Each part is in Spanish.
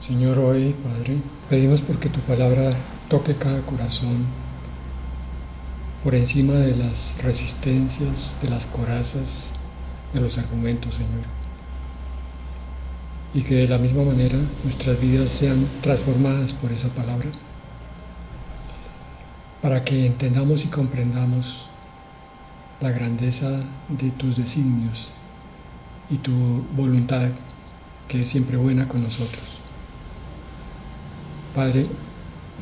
Señor, hoy, Padre, pedimos porque tu palabra toque cada corazón por encima de las resistencias, de las corazas, de los argumentos, Señor. Y que de la misma manera nuestras vidas sean transformadas por esa palabra, para que entendamos y comprendamos la grandeza de tus designios y tu voluntad, que es siempre buena con nosotros. Padre,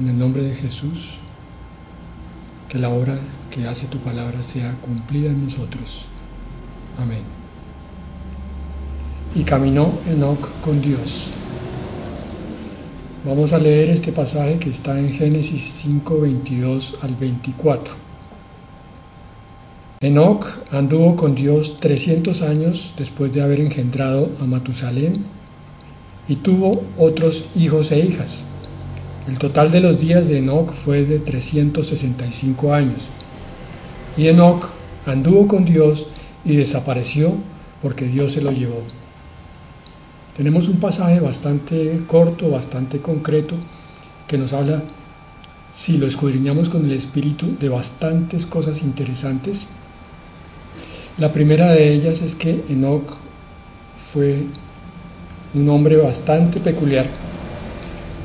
en el nombre de Jesús, que la obra que hace tu palabra sea cumplida en nosotros. Amén. Y caminó Enoc con Dios. Vamos a leer este pasaje que está en Génesis 5, 22 al 24. Enoc anduvo con Dios 300 años después de haber engendrado a Matusalén y tuvo otros hijos e hijas. El total de los días de Enoc fue de 365 años. Y Enoc anduvo con Dios y desapareció porque Dios se lo llevó. Tenemos un pasaje bastante corto, bastante concreto, que nos habla, si lo escudriñamos con el Espíritu, de bastantes cosas interesantes. La primera de ellas es que Enoc fue un hombre bastante peculiar,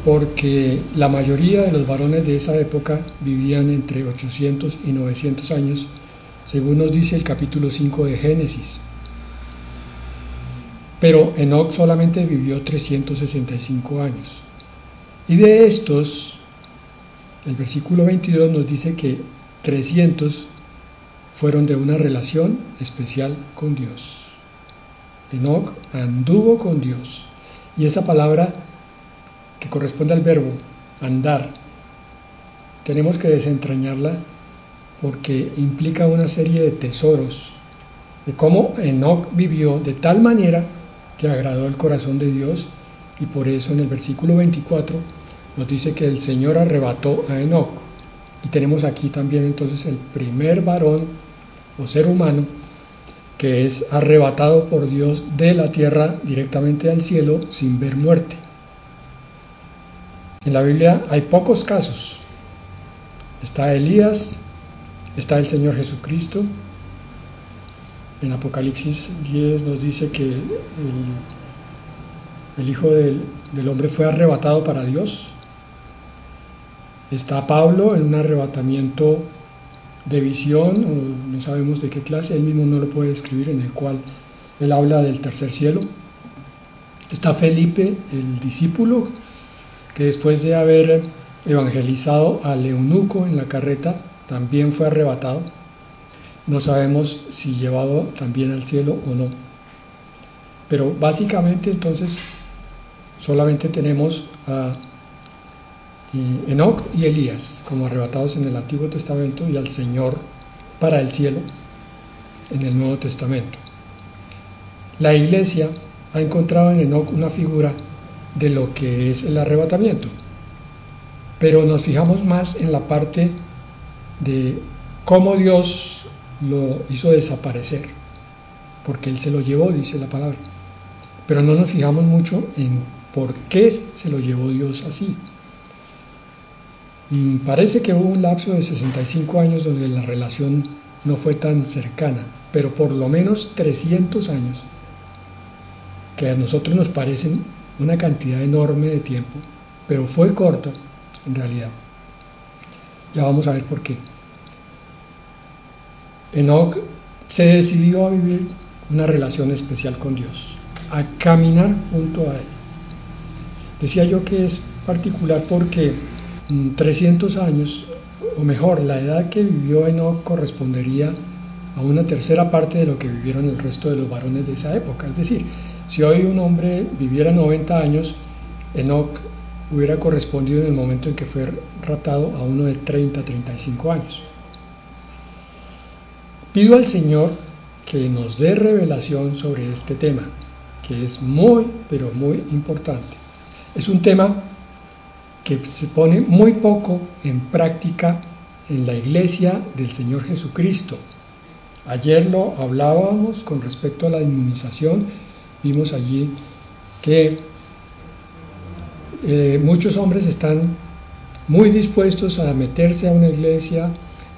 porque la mayoría de los varones de esa época vivían entre 800 y 900 años, según nos dice el capítulo 5 de Génesis. Pero Enoc solamente vivió 365 años. Y de estos, el versículo 22 nos dice que 300 fueron de una relación especial con Dios. Enoc anduvo con Dios. Y esa palabra que corresponde al verbo andar, tenemos que desentrañarla porque implica una serie de tesoros, de cómo Enoc vivió de tal manera que agradó el corazón de Dios, y por eso en el versículo 24 nos dice que el Señor arrebató a Enoc. Y tenemos aquí también entonces el primer varón o ser humano que es arrebatado por Dios de la tierra directamente al cielo sin ver muerte. En la Biblia hay pocos casos. Está Elías, está el Señor Jesucristo. En Apocalipsis 10 nos dice que el Hijo del Hombre fue arrebatado para Dios. Está Pablo en un arrebatamiento de visión, o no sabemos de qué clase, él mismo no lo puede escribir, en el cual él habla del tercer cielo. Está Felipe, el discípulo, que después de haber evangelizado al eunuco en la carreta, también fue arrebatado. No sabemos si llevado también al cielo o no. Pero básicamente entonces solamente tenemos a Enoc y Elías como arrebatados en el Antiguo Testamento y al Señor para el cielo en el Nuevo Testamento. La Iglesia ha encontrado en Enoc una figura de lo que es el arrebatamiento, pero nos fijamos más en la parte de cómo Dios lo hizo desaparecer, porque Él se lo llevó, dice la palabra, pero no nos fijamos mucho en por qué se lo llevó Dios así. Parece que hubo un lapso de 65 años donde la relación no fue tan cercana, pero por lo menos 300 años, que a nosotros nos parecen una cantidad enorme de tiempo, pero fue corta en realidad. Ya vamos a ver por qué. Enoc se decidió a vivir una relación especial con Dios, a caminar junto a Él. Decía yo que es particular porque 300 años, o mejor, la edad que vivió Enoc correspondería a una tercera parte de lo que vivieron el resto de los varones de esa época. Es decir, si hoy un hombre viviera 90 años, Enoc hubiera correspondido en el momento en que fue raptado a uno de 30, 35 años. Pido al Señor que nos dé revelación sobre este tema, que es muy, pero muy importante. Es un tema que se pone muy poco en práctica en la iglesia del Señor Jesucristo. Ayer lo hablábamos con respecto a la inmunización, vimos allí que muchos hombres están muy dispuestos a meterse a una iglesia,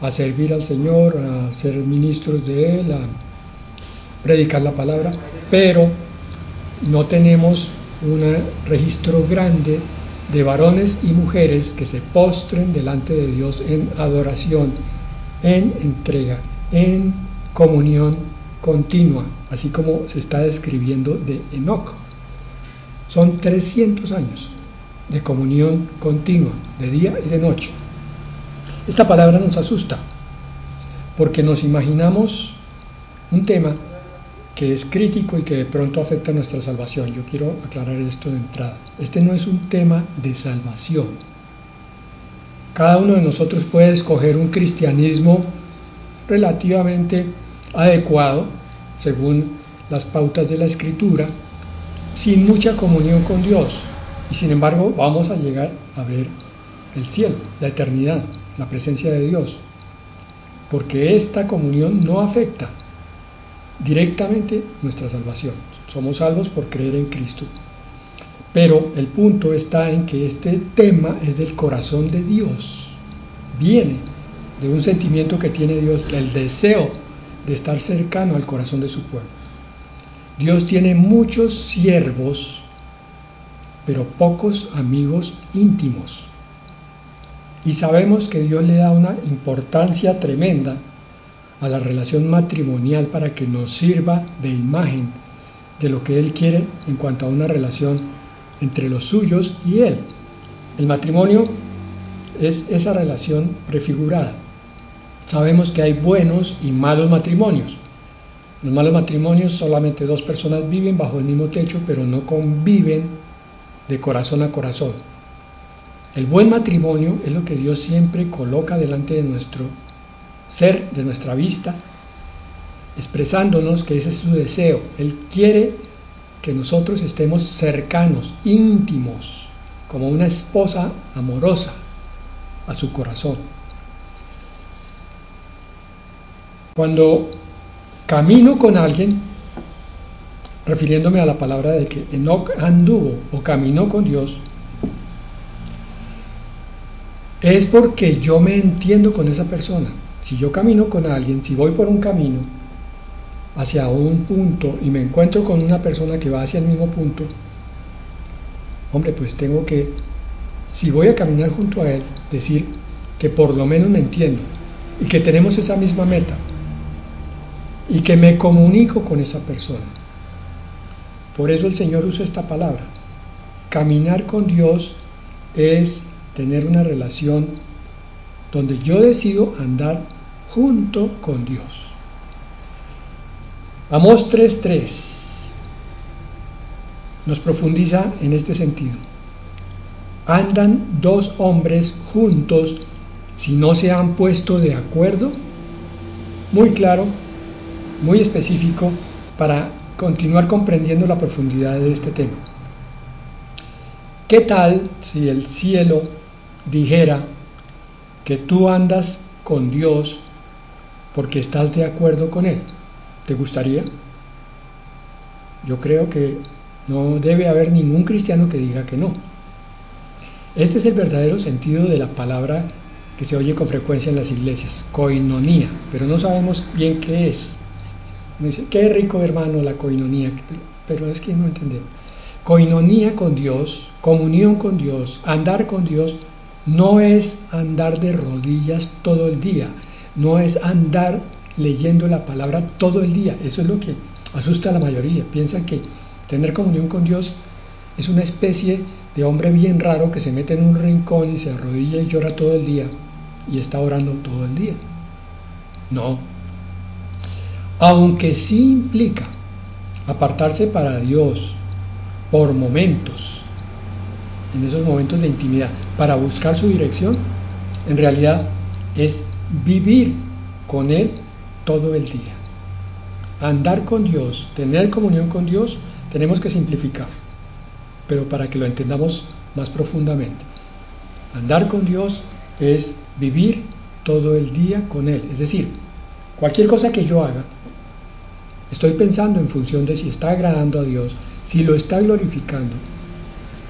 a servir al Señor, a ser ministros de Él, a predicar la palabra, pero no tenemos un registro grande de varones y mujeres que se postren delante de Dios en adoración, en entrega, en comunión continua, así como se está describiendo de Enoc. Son 300 años de comunión continua, de día y de noche. Esta palabra nos asusta, porque nos imaginamos un tema que es crítico y que de pronto afecta a nuestra salvación. Yo quiero aclarar esto de entrada. Este no es un tema de salvación. Cada uno de nosotros puede escoger un cristianismo relativamente adecuado, según las pautas de la Escritura, sin mucha comunión con Dios. Y sin embargo vamos a llegar a ver el cielo, la eternidad, la presencia de Dios, porque esta comunión no afecta directamente nuestra salvación. Somos salvos por creer en Cristo. Pero el punto está en que este tema es del corazón de Dios. Viene de un sentimiento que tiene Dios, el deseo de estar cercano al corazón de su pueblo. Dios tiene muchos siervos, pero pocos amigos íntimos. Y sabemos que Dios le da una importancia tremenda a la relación matrimonial para que nos sirva de imagen de lo que Él quiere en cuanto a una relación entre los suyos y Él. El matrimonio es esa relación prefigurada. Sabemos que hay buenos y malos matrimonios. En los malos matrimonios solamente dos personas viven bajo el mismo techo, pero no conviven de corazón a corazón. El buen matrimonio es lo que Dios siempre coloca delante de nuestro ser, de nuestra vista, expresándonos que ese es su deseo. Él quiere que nosotros estemos cercanos, íntimos, como una esposa amorosa a su corazón. Cuando camino con alguien, refiriéndome a la palabra de que Enoc anduvo o caminó con Dios, es porque yo me entiendo con esa persona. Si yo camino con alguien, si voy por un camino hacia un punto y me encuentro con una persona que va hacia el mismo punto, hombre, pues tengo que, si voy a caminar junto a él, decir que por lo menos me entiendo y que tenemos esa misma meta y que me comunico con esa persona. Por eso el Señor usa esta palabra. Caminar con Dios es tener una relación donde yo decido andar junto con Dios. Amós 3:3 nos profundiza en este sentido. ¿Andan dos hombres juntos si no se han puesto de acuerdo? Muy claro, muy específico para continuar comprendiendo la profundidad de este tema. ¿Qué tal si el cielo dijera que tú andas con Dios porque estás de acuerdo con Él? ¿Te gustaría? Yo creo que no debe haber ningún cristiano que diga que no. Este es el verdadero sentido de la palabra que se oye con frecuencia en las iglesias, koinonía, pero no sabemos bien qué es. Me dice, qué rico hermano la koinonía, pero es que no entendemos. Koinonía con Dios, comunión con Dios, andar con Dios, no es andar de rodillas todo el día, no es andar leyendo la palabra todo el día. Eso es lo que asusta a la mayoría. Piensan que tener comunión con Dios es una especie de hombre bien raro que se mete en un rincón y se arrodilla y llora todo el día y está orando todo el día. No. Aunque sí implica apartarse para Dios por momentos, en esos momentos de intimidad, para buscar su dirección, en realidad es vivir con Él todo el día. Andar con Dios, tener comunión con Dios, tenemos que simplificar, pero para que lo entendamos más profundamente. Andar con Dios es vivir todo el día con Él, es decir, cualquier cosa que yo haga, estoy pensando en función de si está agradando a Dios, si lo está glorificando,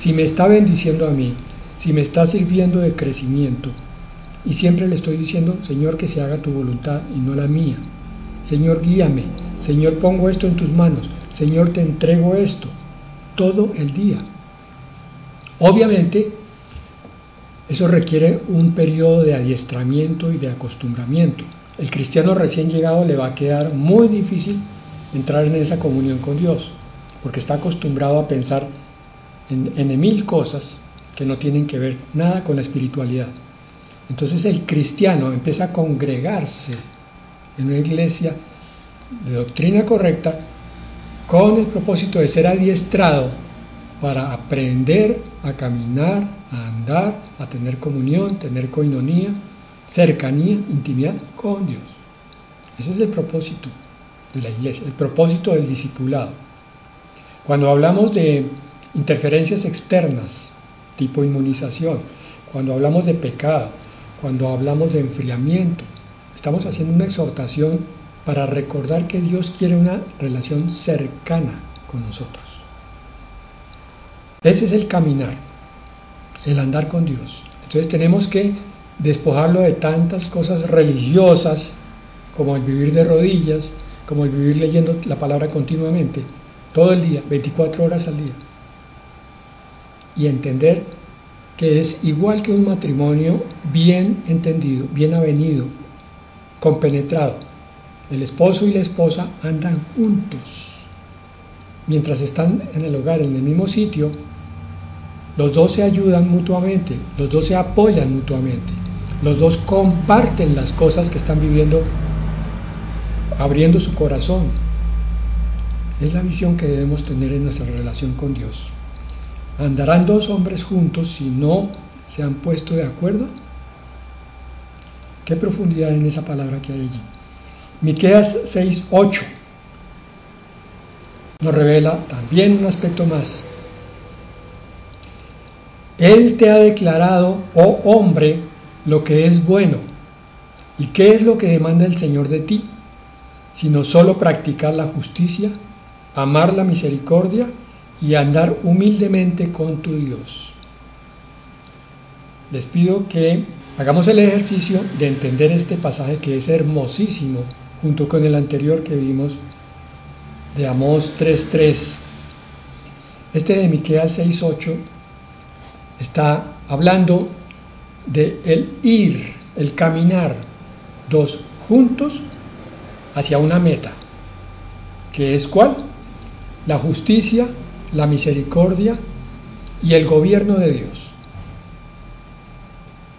si me está bendiciendo a mí, si me está sirviendo de crecimiento, y siempre le estoy diciendo, Señor, que se haga tu voluntad y no la mía. Señor, guíame. Señor, pongo esto en tus manos. Señor, te entrego esto. Todo el día. Obviamente, eso requiere un periodo de adiestramiento y de acostumbramiento. El cristiano recién llegado le va a quedar muy difícil entrar en esa comunión con Dios, porque está acostumbrado a pensar en mil cosas que no tienen que ver nada con la espiritualidad. Entonces el cristiano empieza a congregarse en una iglesia de doctrina correcta con el propósito de ser adiestrado para aprender a caminar, a andar, a tener comunión, tener coinonía, cercanía, intimidad con Dios. Ese es el propósito de la iglesia, el propósito del discipulado. Cuando hablamos de interferencias externas, tipo inmunización, cuando hablamos de pecado, cuando hablamos de enfriamiento, estamos haciendo una exhortación para recordar que Dios quiere una relación cercana con nosotros. Ese es el caminar, el andar con Dios. Entonces tenemos que despojarlo de tantas cosas religiosas, como el vivir de rodillas, como el vivir leyendo la palabra continuamente, todo el día, 24 horas al día. Y entender que es igual que un matrimonio bien entendido, bien avenido, compenetrado. El esposo y la esposa andan juntos. Mientras están en el hogar, en el mismo sitio, los dos se ayudan mutuamente, los dos se apoyan mutuamente, los dos comparten las cosas que están viviendo, abriendo su corazón. Es la visión que debemos tener en nuestra relación con Dios. ¿Andarán dos hombres juntos si no se han puesto de acuerdo? ¿Qué profundidad en esa palabra que hay allí? Miqueas 6:8 nos revela también un aspecto más. Él te ha declarado, oh hombre, lo que es bueno. ¿Y qué es lo que demanda el Señor de ti? Sino solo practicar la justicia, amar la misericordia y andar humildemente con tu Dios. Les pido que hagamos el ejercicio de entender este pasaje que es hermosísimo, junto con el anterior que vimos de Amós 3:3. Este de Miqueas 6:8 está hablando de el ir, el caminar, dos juntos hacia una meta, que es ¿cuál? La justicia, la misericordia y el gobierno de Dios.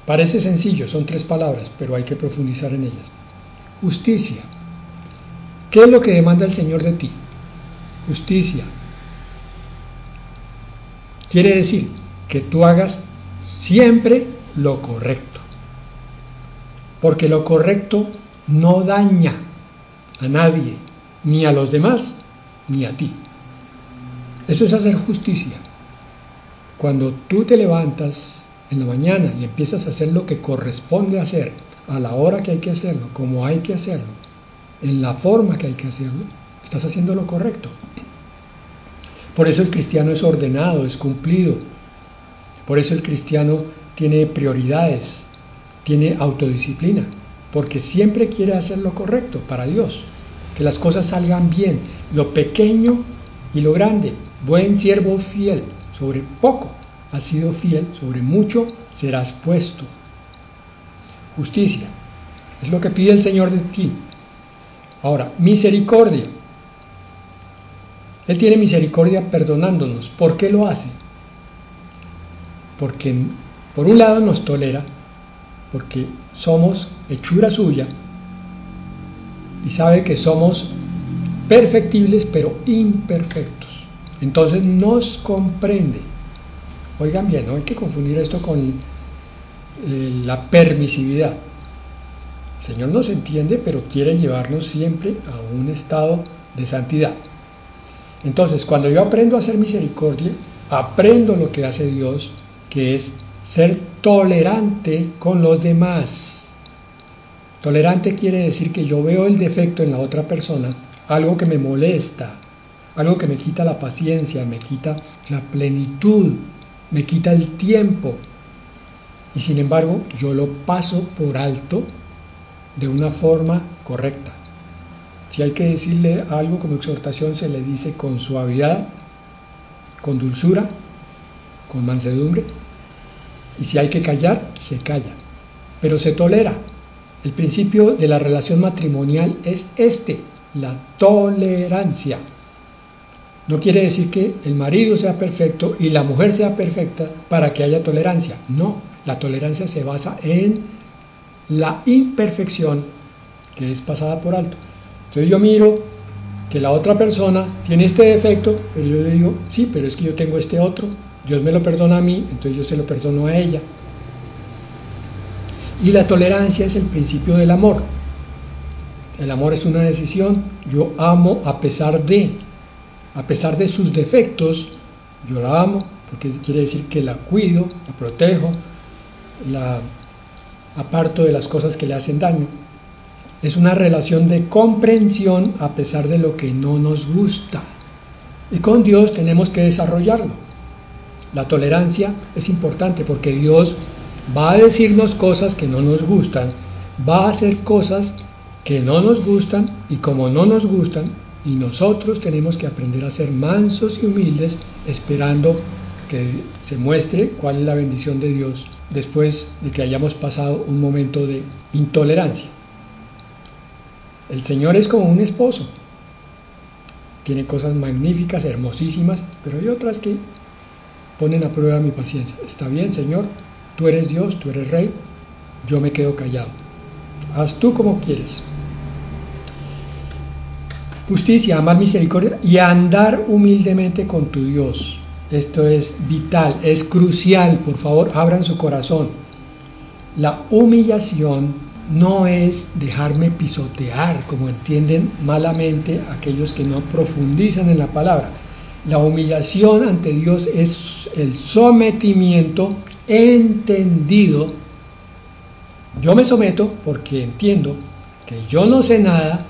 Parece sencillo, son 3 palabras, pero hay que profundizar en ellas. Justicia. ¿Qué es lo que demanda el Señor de ti? Justicia. Quiere decir que tú hagas siempre lo correcto, porque lo correcto no daña a nadie, ni a los demás, ni a ti. Eso es hacer justicia. Cuando tú te levantas en la mañana y empiezas a hacer lo que corresponde hacer, a la hora que hay que hacerlo, como hay que hacerlo, en la forma que hay que hacerlo, estás haciendo lo correcto. Por eso el cristiano es ordenado, es cumplido. Por eso el cristiano tiene prioridades, tiene autodisciplina, porque siempre quiere hacer lo correcto para Dios, que las cosas salgan bien, lo pequeño y lo grande. Buen siervo fiel, sobre poco has sido fiel, sobre mucho serás puesto. Justicia, es lo que pide el Señor de ti. Ahora, misericordia. Él tiene misericordia perdonándonos. ¿Por qué lo hace? Porque por un lado nos tolera, porque somos hechura suya, y sabe que somos perfectibles pero imperfectos. Entonces nos comprende. Oigan bien, no hay que confundir esto con la permisividad. El Señor nos entiende, pero quiere llevarnos siempre a un estado de santidad. Entonces, cuando yo aprendo a hacer misericordia, aprendo lo que hace Dios, que es ser tolerante con los demás. Tolerante quiere decir que yo veo el defecto en la otra persona, algo que me molesta, algo que me quita la paciencia, me quita la plenitud me quita el tiempo y sin embargo yo lo paso por alto de una forma correcta. Si hay que decirle algo como exhortación, se le dice con suavidad, con dulzura, con mansedumbre, y si hay que callar, se calla, pero se tolera. El principio de la relación matrimonial es la tolerancia. No quiere decir que el marido sea perfecto y la mujer sea perfecta para que haya tolerancia. No, la tolerancia se basa en la imperfección que es pasada por alto. Entonces yo miro que la otra persona tiene este defecto, pero yo le digo, sí, pero es que yo tengo este otro, Dios me lo perdona a mí, entonces yo se lo perdono a ella. Y la tolerancia es el principio del amor. El amor es una decisión. Yo amo a pesar de sus defectos, yo la amo, porque quiere decir que la cuido, la protejo, la aparto de las cosas que le hacen daño. Es una relación de comprensión a pesar de lo que no nos gusta. Y con Dios tenemos que desarrollarlo. La tolerancia es importante porque Dios va a decirnos cosas que no nos gustan, va a hacer cosas que no nos gustan, y como no nos gustan, y nosotros tenemos que aprender a ser mansos y humildes, esperando que se muestre cuál es la bendición de Dios después de que hayamos pasado un momento de intolerancia. El Señor es como un esposo, tiene cosas magníficas, hermosísimas, pero hay otras que ponen a prueba mi paciencia. Está bien, Señor, tú eres Dios, tú eres Rey, yo me quedo callado. Haz tú como quieres. Justicia, amar misericordia y andar humildemente con tu Dios. Esto es vital, es crucial. Por favor, abran su corazón. La humillación no es dejarme pisotear, como entienden malamente aquellos que no profundizan en la palabra. La humillación ante Dios es el sometimiento entendido. Yo me someto porque entiendo que yo no sé nada,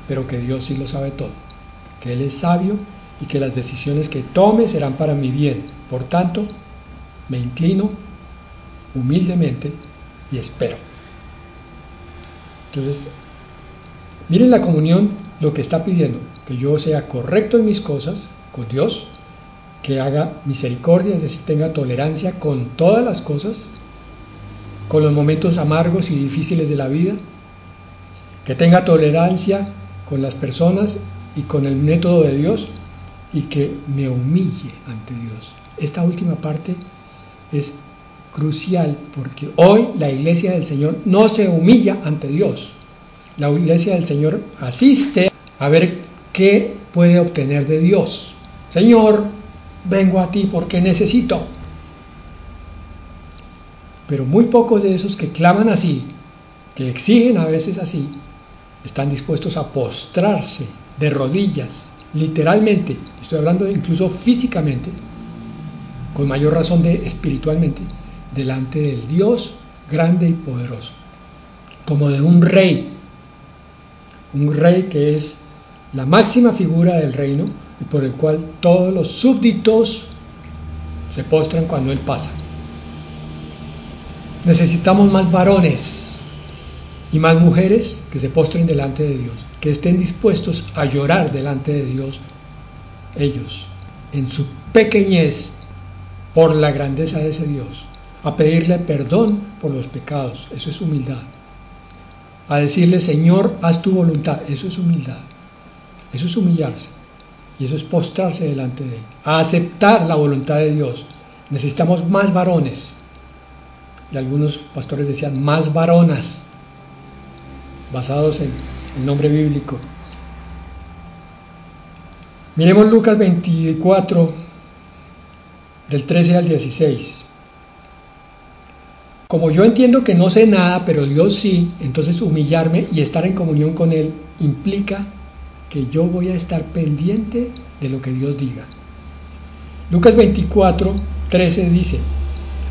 pero que Dios sí lo sabe todo, que Él es sabio y que las decisiones que tome serán para mi bien. Por tanto, me inclino humildemente y espero. Entonces, miren la comunión, lo que está pidiendo, que yo sea correcto en mis cosas con Dios, que haga misericordia, es decir, tenga tolerancia con todas las cosas, con los momentos amargos y difíciles de la vida, que tenga tolerancia con las personas y con el método de Dios, y que me humille ante Dios. Esta última parte es crucial porque hoy la iglesia del Señor no se humilla ante Dios. La iglesia del Señor asiste a ver qué puede obtener de Dios. Señor, vengo a ti porque necesito. Pero muy pocos de esos que claman así, que exigen a veces así, están dispuestos a postrarse de rodillas, literalmente, estoy hablando incluso físicamente, con mayor razón de espiritualmente, delante del Dios grande y poderoso, como de un rey que es la máxima figura del reino y por el cual todos los súbditos se postran cuando Él pasa. Necesitamos más varones y más mujeres que se postren delante de Dios, que estén dispuestos a llorar delante de Dios, ellos, en su pequeñez, por la grandeza de ese Dios, a pedirle perdón por los pecados. Eso es humildad. A decirle, Señor, haz tu voluntad. Eso es humildad. Eso es humillarse. Y eso es postrarse delante de Él. A aceptar la voluntad de Dios. Necesitamos más varones. Y algunos pastores decían, más varonas, basados en el nombre bíblico. Miremos Lucas 24, del 13 al 16. Como yo entiendo que no sé nada, pero Dios sí, entonces humillarme y estar en comunión con Él implica que yo voy a estar pendiente de lo que Dios diga. Lucas 24, 13 dice,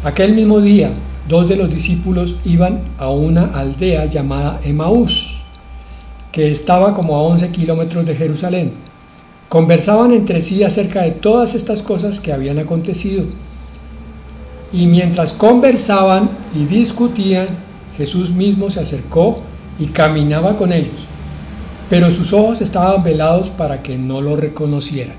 aquel mismo día, 2 de los discípulos iban a una aldea llamada Emaús, que estaba como a 11 kilómetros de Jerusalén. Conversaban entre sí acerca de todas estas cosas que habían acontecido. Y mientras conversaban y discutían, Jesús mismo se acercó y caminaba con ellos, pero sus ojos estaban velados para que no lo reconocieran.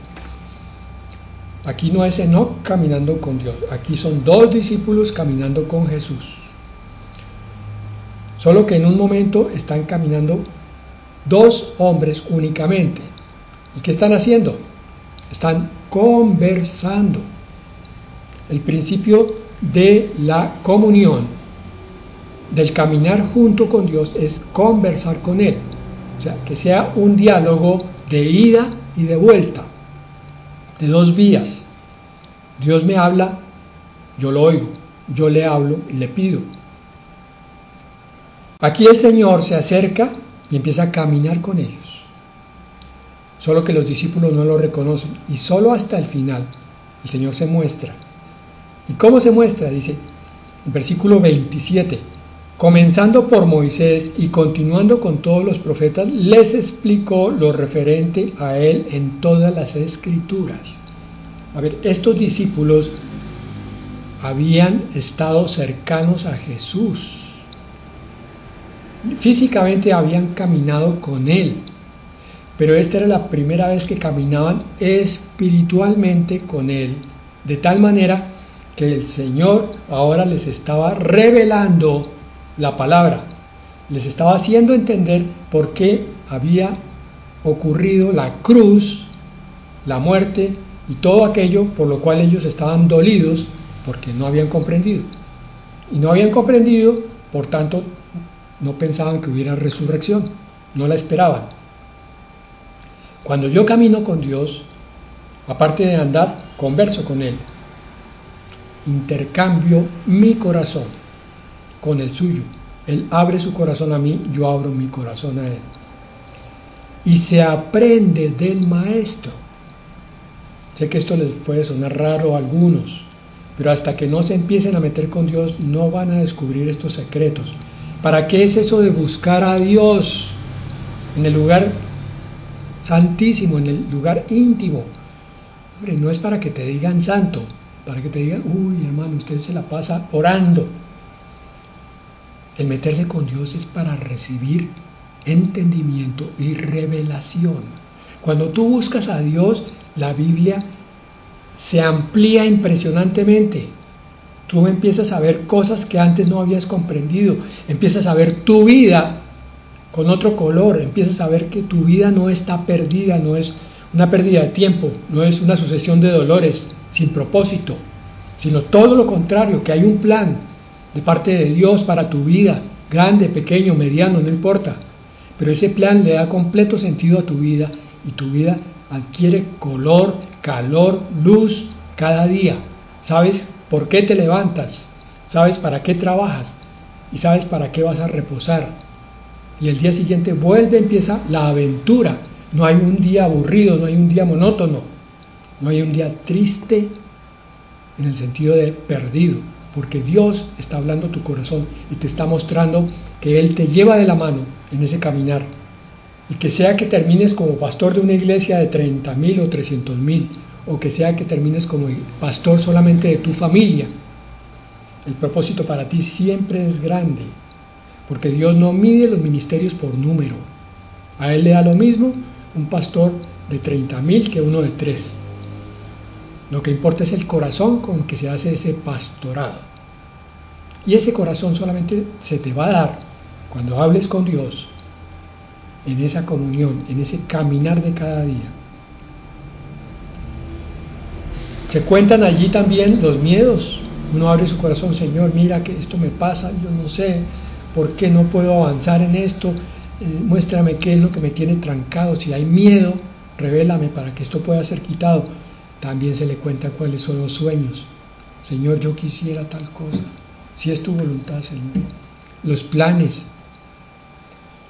Aquí no es Enoc caminando con Dios, aquí son dos discípulos caminando con Jesús. Solo que en un momento están caminando dos hombres únicamente. ¿Y qué están haciendo? Están conversando. El principio de la comunión, del caminar junto con Dios, es conversar con Él. O sea, que sea un diálogo de ida y de vuelta, de dos vías. Dios me habla, yo lo oigo, yo le hablo y le pido. Aquí el Señor se acerca y empieza a caminar con ellos. Solo que los discípulos no lo reconocen y solo hasta el final el Señor se muestra. ¿Y cómo se muestra? Dice el versículo 27, comenzando por Moisés y continuando con todos los profetas, les explicó lo referente a él en todas las escrituras. A ver, estos discípulos habían estado cercanos a Jesús. Físicamente habían caminado con él, pero esta era la primera vez que caminaban espiritualmente con él, de tal manera que el Señor ahora les estaba revelando la palabra, les estaba haciendo entender por qué había ocurrido la cruz, la muerte y todo aquello por lo cual ellos estaban dolidos porque no habían comprendido. Y no habían comprendido, por tanto, no pensaban que hubiera resurrección, no la esperaban. Cuando yo camino con Dios, aparte de andar, converso con Él. Intercambio mi corazón con el suyo. Él abre su corazón a mí, yo abro mi corazón a Él. Y se aprende del Maestro. Sé que esto les puede sonar raro a algunos, pero hasta que no se empiecen a meter con Dios, no van a descubrir estos secretos. ¿Para qué es eso de buscar a Dios en el lugar santísimo, en el lugar íntimo? Hombre, no es para que te digan santo, para que te digan, uy hermano, usted se la pasa orando. El meterse con Dios es para recibir entendimiento y revelación. Cuando tú buscas a Dios, la Biblia se amplía impresionantemente. Tú empiezas a ver cosas que antes no habías comprendido, empiezas a ver tu vida con otro color, empiezas a ver que tu vida no está perdida, no es una pérdida de tiempo, no es una sucesión de dolores sin propósito, sino todo lo contrario, que hay un plan de parte de Dios para tu vida, grande, pequeño, mediano, no importa, pero ese plan le da completo sentido a tu vida y tu vida adquiere color, calor, luz cada día. Sabes por qué te levantas, sabes para qué trabajas y sabes para qué vas a reposar. Y el día siguiente empieza la aventura. No hay un día aburrido, no hay un día monótono, no hay un día triste en el sentido de perdido, porque Dios está hablando a tu corazón y te está mostrando que Él te lleva de la mano en ese caminar. Y que sea que termines como pastor de una iglesia de 30,000 o 300,000, o que sea que termines como pastor solamente de tu familia, el propósito para ti siempre es grande, porque Dios no mide los ministerios por número. A Él le da lo mismo un pastor de 30,000 que uno de 3. Lo que importa es el corazón con que se hace ese pastorado. Y ese corazón solamente se te va a dar cuando hables con Dios, en esa comunión, en ese caminar de cada día. Se cuentan allí también los miedos. Uno abre su corazón, Señor, mira que esto me pasa, yo no sé por qué no puedo avanzar en esto, muéstrame qué es lo que me tiene trancado, si hay miedo, revélame para que esto pueda ser quitado. También se le cuentan cuáles son los sueños. Señor, yo quisiera tal cosa, si es tu voluntad, Señor. Los planes.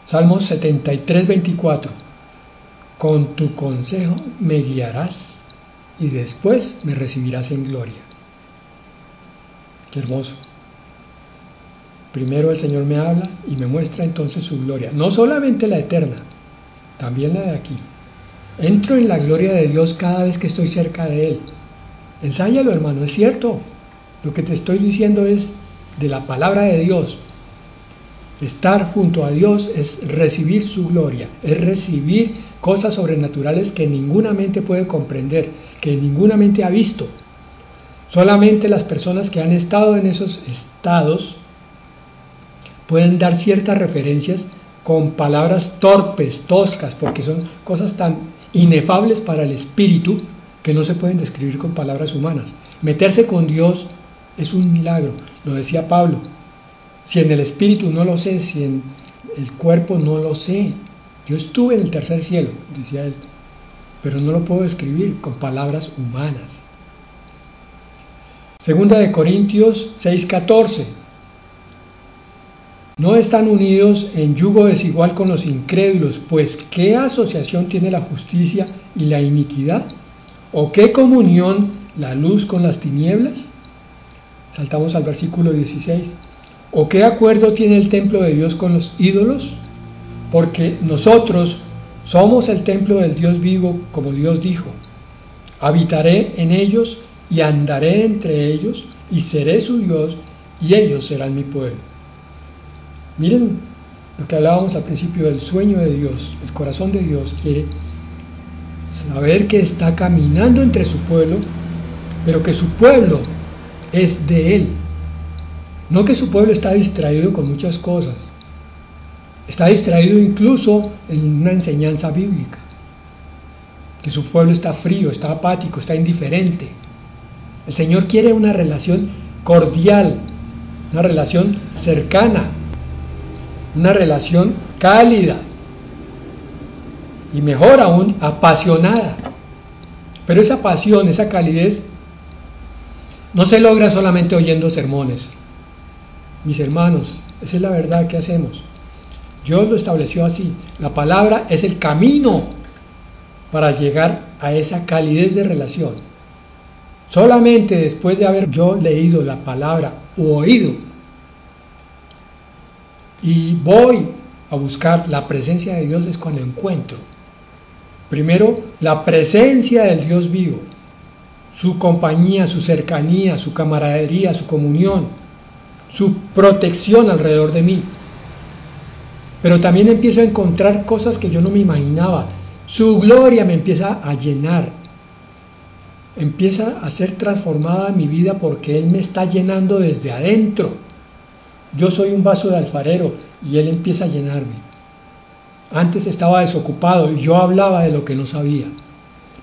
Salmos 73, 24. Con tu consejo me guiarás y después me recibirás en gloria. Qué hermoso. Primero el Señor me habla y me muestra entonces su gloria. No solamente la eterna, también la de aquí. Entro en la gloria de Dios cada vez que estoy cerca de Él. Ensáyalo, hermano, es cierto. Lo que te estoy diciendo es de la palabra de Dios. Estar junto a Dios es recibir su gloria, es recibir cosas sobrenaturales que ninguna mente puede comprender, que ninguna mente ha visto. Solamente las personas que han estado en esos estados pueden dar ciertas referencias con palabras torpes, toscas, porque son cosas tan inefables para el espíritu que no se pueden describir con palabras humanas. Meterse con Dios es un milagro, lo decía Pablo. Si en el espíritu no lo sé, si en el cuerpo no lo sé. Yo estuve en el tercer cielo, decía él, pero no lo puedo describir con palabras humanas. Segunda de Corintios 6:14. No están unidos en yugo desigual con los incrédulos, pues ¿qué asociación tiene la justicia y la iniquidad? ¿O qué comunión la luz con las tinieblas? Saltamos al versículo 16. ¿O qué acuerdo tiene el templo de Dios con los ídolos? Porque nosotros somos el templo del Dios vivo, como Dios dijo. Habitaré en ellos y andaré entre ellos y seré su Dios y ellos serán mi pueblo. Miren lo que hablábamos al principio del sueño de Dios. El corazón de Dios quiere saber que está caminando entre su pueblo, pero que su pueblo es de Él. No que su pueblo está distraído con muchas cosas. Está distraído incluso en una enseñanza bíblica. Que su pueblo está frío, está apático, está indiferente. El Señor quiere una relación cordial, una relación cercana, una relación cálida y mejor aún, apasionada. Pero esa pasión, esa calidez, no se logra solamente oyendo sermones. Mis hermanos, esa es la verdad que hacemos. Dios lo estableció así. La palabra es el camino para llegar a esa calidez de relación. Solamente después de haber yo leído la palabra o oído y voy a buscar la presencia de Dios, es cuando encuentro primero la presencia del Dios vivo, su compañía, su cercanía, su camaradería, su comunión, su protección alrededor de mí. Pero también empiezo a encontrar cosas que yo no me imaginaba. Su gloria me empieza a llenar, empieza a ser transformada mi vida porque Él me está llenando desde adentro. Yo soy un vaso de alfarero y Él empieza a llenarme. Antes estaba desocupado y yo hablaba de lo que no sabía.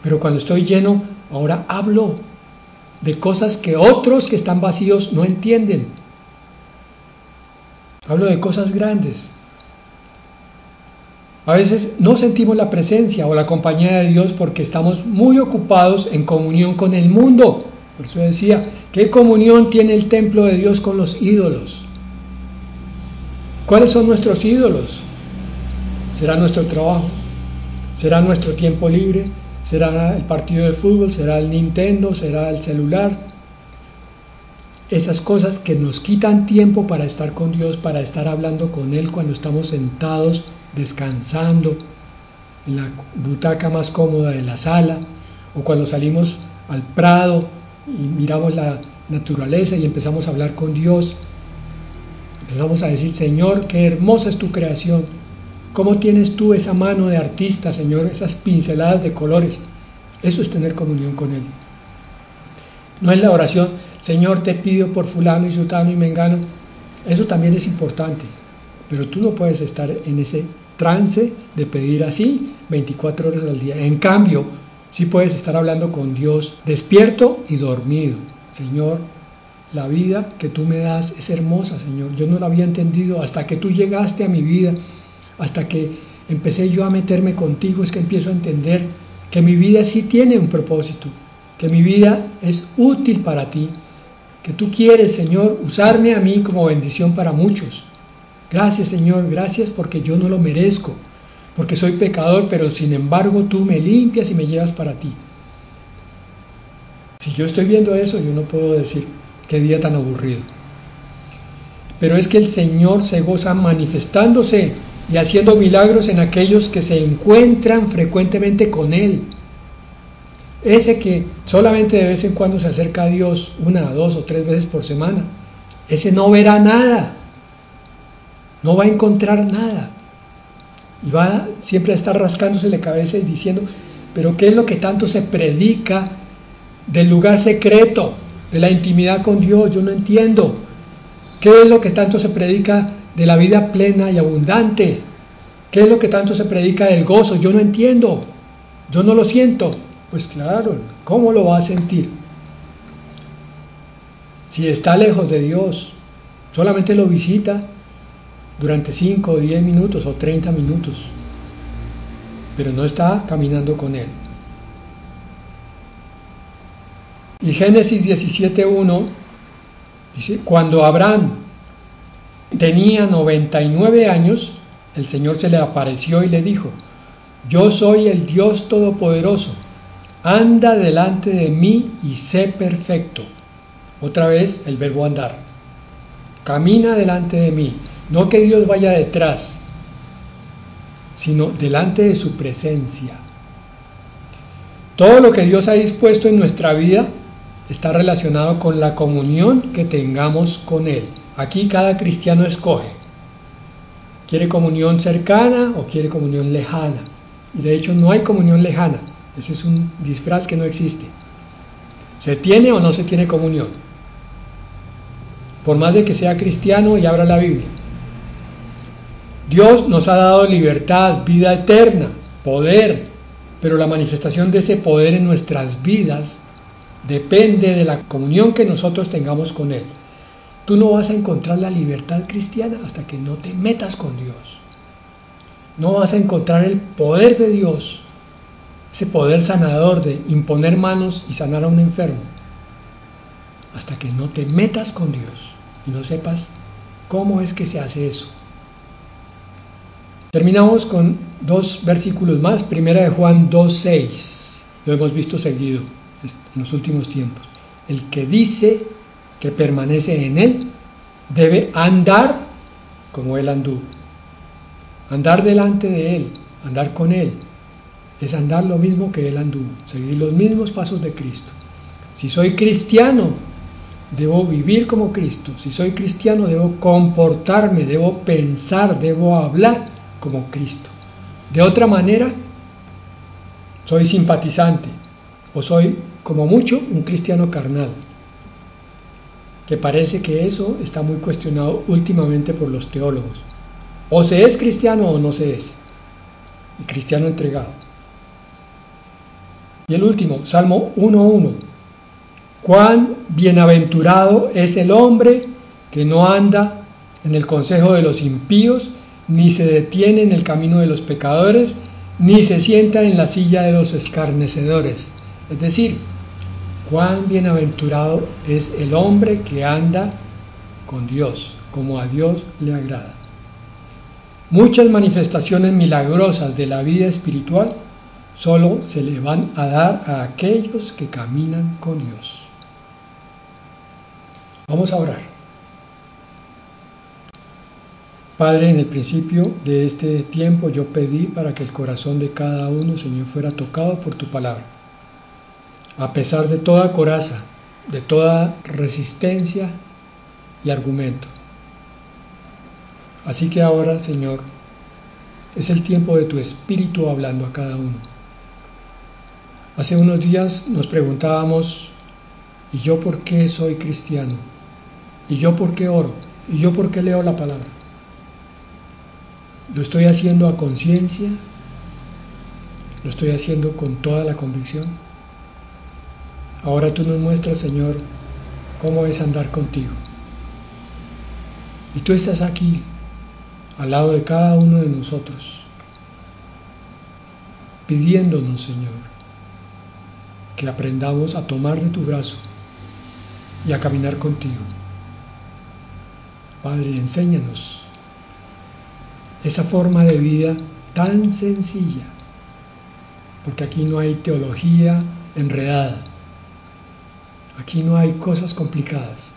Pero cuando estoy lleno, ahora hablo de cosas que otros que están vacíos no entienden. Hablo de cosas grandes. A veces no sentimos la presencia o la compañía de Dios porque estamos muy ocupados en comunión con el mundo. Por eso decía, ¿qué comunión tiene el templo de Dios con los ídolos? ¿Cuáles son nuestros ídolos? ¿Será nuestro trabajo? ¿Será nuestro tiempo libre? ¿Será el partido de fútbol? ¿Será el Nintendo? ¿Será el celular? Esas cosas que nos quitan tiempo para estar con Dios, para estar hablando con Él cuando estamos sentados, descansando en la butaca más cómoda de la sala, o cuando salimos al prado y miramos la naturaleza y empezamos a hablar con Dios. Empezamos a decir, Señor, qué hermosa es tu creación. ¿Cómo tienes tú esa mano de artista, Señor? Esas pinceladas de colores. Eso es tener comunión con Él. No es la oración, Señor, te pido por fulano y sutano y mengano. Eso también es importante. Pero tú no puedes estar en ese trance de pedir así 24 horas al día. En cambio, sí puedes estar hablando con Dios despierto y dormido. Señor, la vida que tú me das es hermosa, Señor. Yo no la había entendido hasta que tú llegaste a mi vida. Hasta que empecé yo a meterme contigo, es que empiezo a entender que mi vida sí tiene un propósito, que mi vida es útil para ti, que tú quieres, Señor, usarme a mí como bendición para muchos. Gracias, Señor, gracias porque yo no lo merezco, porque soy pecador, pero sin embargo tú me limpias y me llevas para ti. Si yo estoy viendo eso, yo no puedo decir qué día tan aburrido. Pero es que el Señor se goza manifestándose y haciendo milagros en aquellos que se encuentran frecuentemente con Él. Ese que solamente de vez en cuando se acerca a Dios 1, 2 o 3 veces por semana, ese no verá nada, no va a encontrar nada. Y va siempre a estar rascándose la cabeza y diciendo, pero ¿qué es lo que tanto se predica del lugar secreto, de la intimidad con Dios? Yo no entiendo. ¿Qué es lo que tanto se predica de la vida plena y abundante? ¿Qué es lo que tanto se predica del gozo? Yo no entiendo, yo no lo siento. Pues claro, ¿cómo lo va a sentir? Si está lejos de Dios, solamente lo visita durante 5 o 10 minutos o 30 minutos, pero no está caminando con Él. Y Génesis 17:1 dice, cuando Abraham tenía 99 años, el Señor se le apareció y le dijo, yo soy el Dios Todopoderoso, anda delante de mí y sé perfecto. Otra vez el verbo andar. Camina delante de mí. No que Dios vaya detrás, sino delante de su presencia. Todo lo que Dios ha dispuesto en nuestra vida está relacionado con la comunión que tengamos con Él. Aquí cada cristiano escoge. ¿Quiere comunión cercana o quiere comunión lejana? Y de hecho no hay comunión lejana. Ese es un disfraz que no existe. ¿Se tiene o no se tiene comunión? Por más de que sea cristiano y abra la Biblia. Dios nos ha dado libertad, vida eterna, poder, pero la manifestación de ese poder en nuestras vidas depende de la comunión que nosotros tengamos con Él. Tú no vas a encontrar la libertad cristiana hasta que no te metas con Dios. No vas a encontrar el poder de Dios, ese poder sanador de imponer manos y sanar a un enfermo, hasta que no te metas con Dios y no sepas cómo es que se hace eso. Terminamos con 2 versículos más. Primera de Juan 2:6. Lo hemos visto seguido en los últimos tiempos. El que dice que permanece en Él debe andar como Él anduvo. Andar delante de Él, andar con Él, es andar lo mismo que Él anduvo, seguir los mismos pasos de Cristo. Si soy cristiano, debo vivir como Cristo. Si soy cristiano, debo comportarme, debo pensar, debo hablar como Cristo. De otra manera, soy simpatizante o soy, como mucho, un cristiano carnal, que parece que eso está muy cuestionado últimamente por los teólogos. O se es cristiano o no se es. Y cristiano entregado. Y el último, Salmo 1:1. Cuán bienaventurado es el hombre que no anda en el consejo de los impíos, ni se detiene en el camino de los pecadores, ni se sienta en la silla de los escarnecedores. Es decir, cuán bienaventurado es el hombre que anda con Dios, como a Dios le agrada. Muchas manifestaciones milagrosas de la vida espiritual solo se le van a dar a aquellos que caminan con Dios. Vamos a orar. Padre, en el principio de este tiempo yo pedí para que el corazón de cada uno, Señor, fuera tocado por tu palabra. A pesar de toda coraza, de toda resistencia y argumento. Así que ahora, Señor, es el tiempo de tu Espíritu hablando a cada uno. Hace unos días nos preguntábamos, ¿y yo por qué soy cristiano? ¿Y yo por qué oro? ¿Y yo por qué leo la palabra? ¿Lo estoy haciendo a conciencia? ¿Lo estoy haciendo con toda la convicción? Ahora tú nos muestras, Señor, cómo es andar contigo. Y tú estás aquí, al lado de cada uno de nosotros, pidiéndonos, Señor, que aprendamos a tomar de tu brazo y a caminar contigo. Padre, enséñanos esa forma de vida tan sencilla, porque aquí no hay teología enredada, aquí no hay cosas complicadas.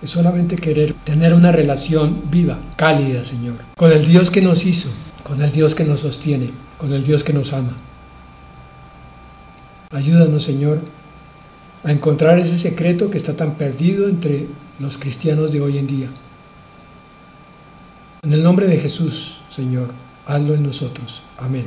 Es solamente querer tener una relación viva, cálida, Señor, con el Dios que nos hizo, con el Dios que nos sostiene, con el Dios que nos ama. Ayúdanos, Señor, a encontrar ese secreto que está tan perdido entre los cristianos de hoy en día. En el nombre de Jesús, Señor, hazlo en nosotros. Amén.